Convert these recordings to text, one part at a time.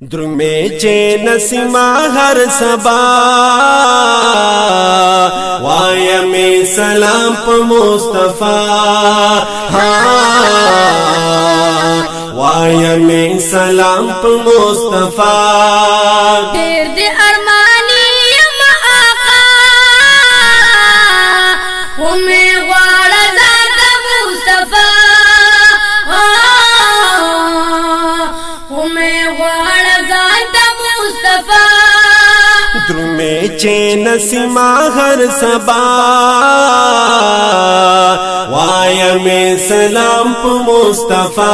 درمے چے نسیما ہر سبا وایا میں سلام پا مصطفیٰ وایا میں سلام پا مصطفیٰ دیر دے ارمانی یم آقا ہمیں غوار ذات مصطفیٰ ہمیں غوار ذات مصطفیٰ درمے چے نسیما ہر سبا وایا میں سلام پا مصطفیٰ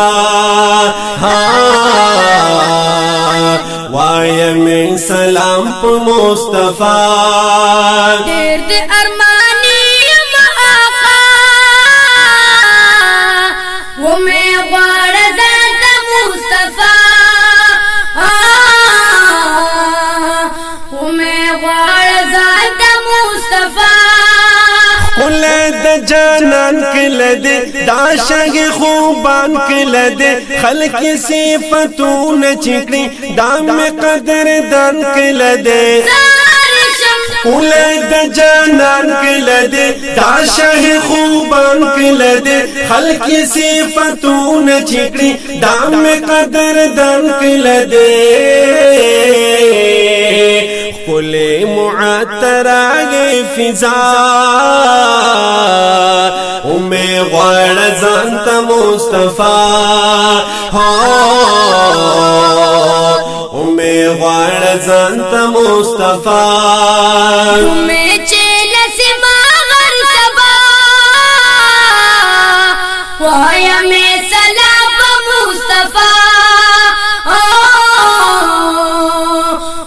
وایا میں سلام پا مصطفیٰ دیر دے ارمانی یم آقا ہمیں غوار ذات مصطفیٰ ہمیں غوار ذات مصطفیٰ قلد جانان کلد دا شگ خوبان کلد خلق صفتون چکڑی دام قدر دان کلد قلد جانان کلد دا شگ خوبان کلد خلق صفتون چکڑی دام قدر دان کلد قل معطر آگے فضا امیں غوار زانت مصطفیٰ امیں غوار زانت مصطفیٰ تمہیں چیل سے ماغر سبا وایا میں سلام مصطفیٰ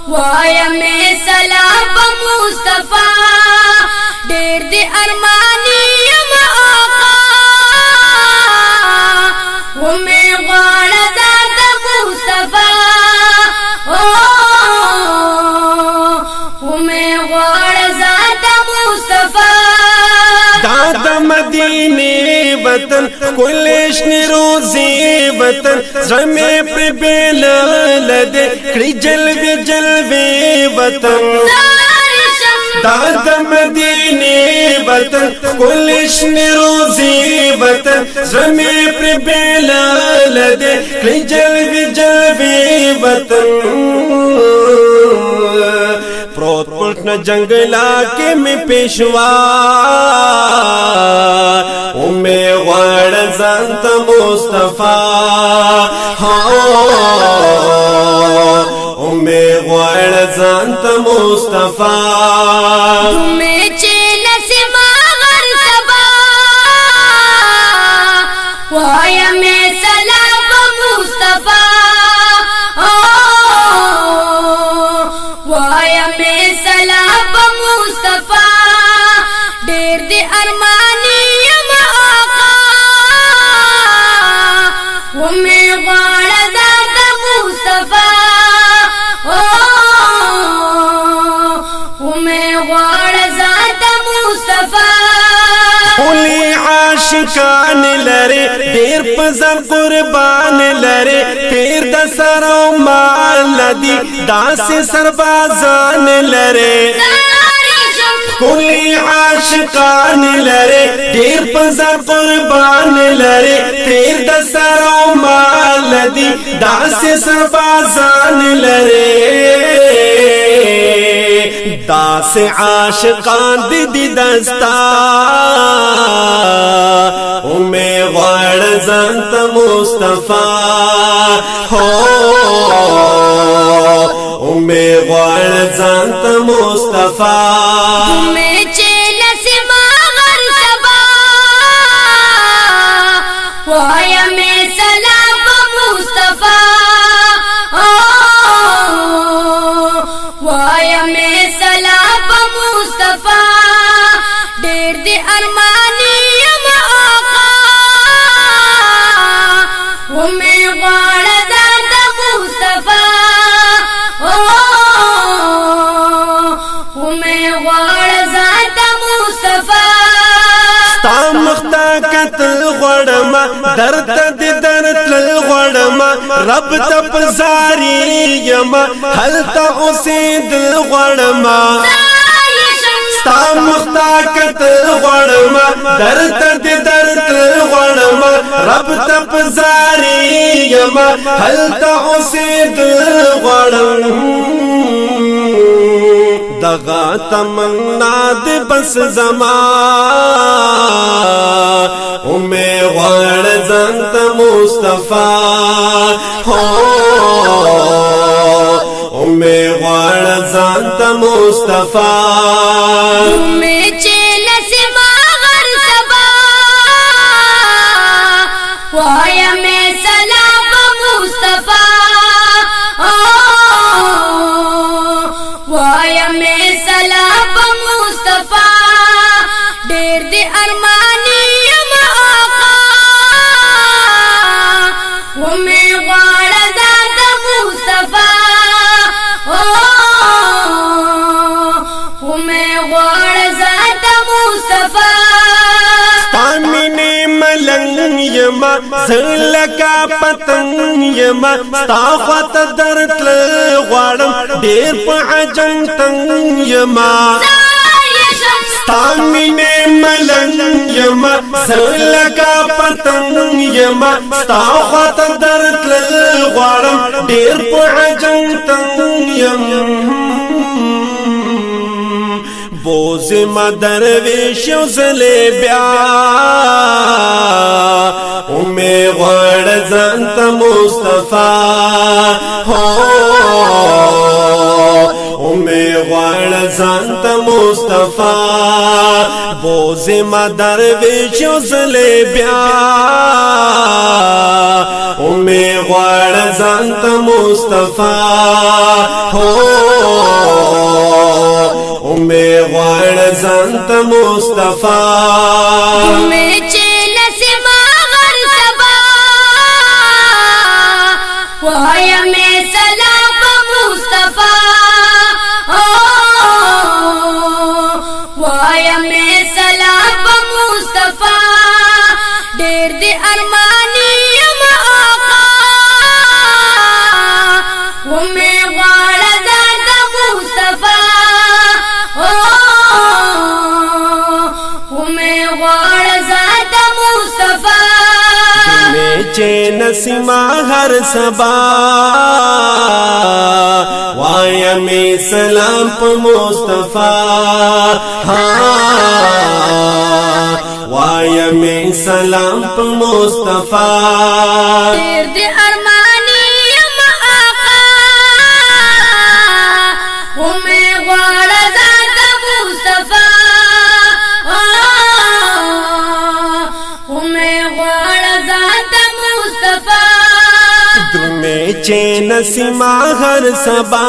وایا میں سلام مصطفیٰ دیر دے ارمانی یم آقا ہمیں غوار ذات مصطفیٰ ہمیں غوار ذات مصطفیٰ دادا مدینے وطن کلشن روزی وطن زمیں پر بیلال دے کڑی جلوے جلوے وطن دادا مدینے وطن کلشن روزی وطن زمیں پر بیلال دے کڑی جلوے جلوے وطن پروت پلٹنا جنگلا کے میں پیشوا امیں غوار زانت مصطفیٰ امیں غوار زانت مصطفیٰ تمہیں چیل سے ماغر سبا وایا میں سلام مصطفیٰ وایا میں سلام مصطفیٰ دیر دے ارمانی یم آقا ہمیں غوار ذات مصطفیٰ ہمیں غوار ذات مصطفیٰ خلی عاشقان لرے دیر پزر قربان لرے تیر دا سر و مال دی دا سے سربازان لرے خلی عاشقان لرے دیر پزر قربان لرے تیر دا سر و مال دی دا سے سربازان لرے دا سے عاشقان دی دستا امیں غوار زانت مصطفیٰ امیں غوار زانت مصطفیٰ تمہیں چیل سے ماغر سبا وایا میں سلام مصطفیٰ وایا میں سلام مصطفیٰ دیر دے ارمانی یم آقا ہمیں غوار ذات مصطفیٰ ہمیں غوار ذات مصطفیٰ ستا مختا قتل غړما درد د درد لل غړما رب تپ زاری یما حلتا اوسیدل غړما ستا مختا کتل غړما درته دې درته غړما رب ته پزاري یما حلتا اوسیدل غړما دغا تمنا دې بس زما اومه غړ ځانت مصطفی هو اومه غړ ځانت مصطفی اومه چې نسما غر سبا وایا مې سلام مصطفی وایا مې سلام مصطفی ډېر دې ارمانی یم آقا ومې غواړه ذات مصطفی ومې غواړه ذات مصطفی ستامینه ملنګ یما زلکا پتنګ یما ستا خواته درتل غواړم ډېر په عجم تنګ یما ستامینه ملنګ یما زلکا پتنګ یما ستا خواته درتل غواړم ډېر په عجم تنګ یما بوز ما درویش یو زلی بیا اومه غړ ځانت مصطفی هو اومه غړ ځانت مصطفی بوز ما درویش یو زلی بیا اومه غړ ځانت مصطفی هو اومه غړ ځانت مصطفی اومه چې نسما غر سبا وایا مې سلام مصطفی وایا مې سلام مصطفی ډېر دې ارمانی یم آقا اومه غواړه ذات مصطفی چې نسما هر سبا وایا می سلام په مصطفی وایا می سلام په مصطفی ډېر دې ارمانی یم آقا اومه غواړه ذات مصطفی اومه غواړه ذات مصطفی درمه چې نسما هر سبا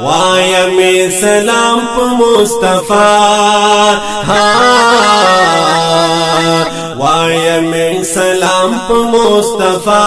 وایا می سلام په مصطفی وایا می سلام په مصطفی